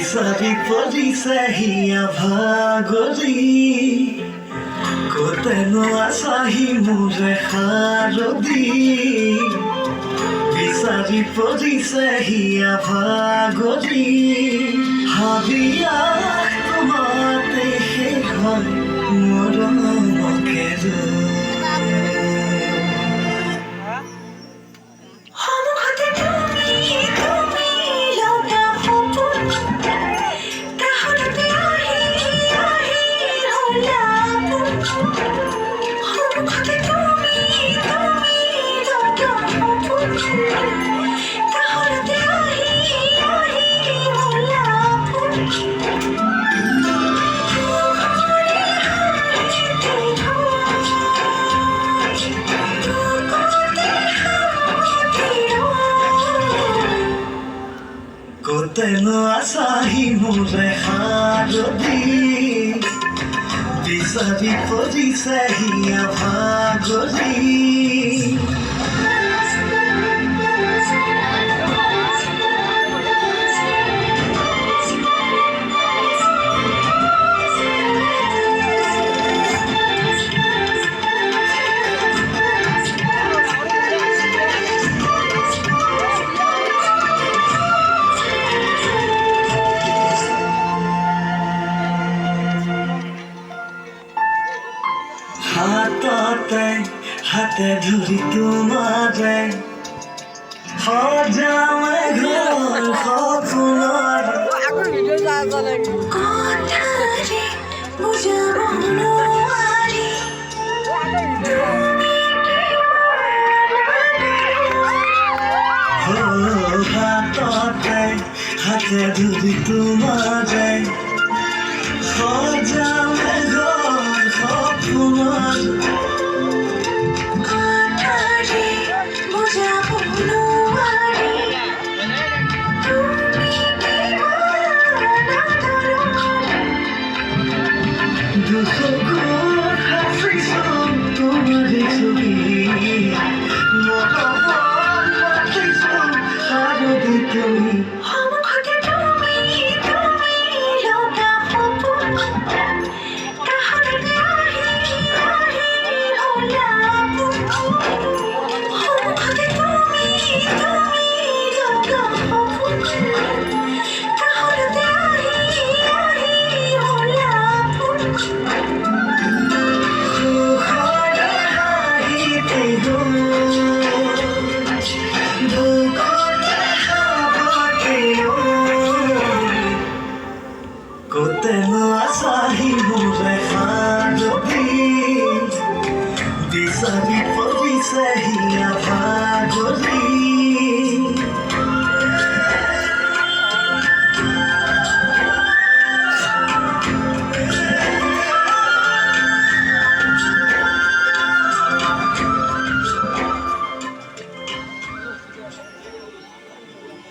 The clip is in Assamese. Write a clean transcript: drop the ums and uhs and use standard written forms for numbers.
বিচাৰি পৰিছে হিয়া ভাগৰি কতেনো আছাহি মোৰে শাৰদী বিচাৰি পৰিছে হিয়া ভাগৰি হাবিয়া তোমাতে শেষ হয় মৰমকে কতেনো আছাহি মোৰে শাৰদী বিচাৰি পৰিছে হিয়া ভাগৰি হাতে ধৰি তোমাৰে সজাম ঘৰ সপোনৰ কথাৰে বুজাব নোৱাৰি হাতে ধৰি তোমাৰে সজাম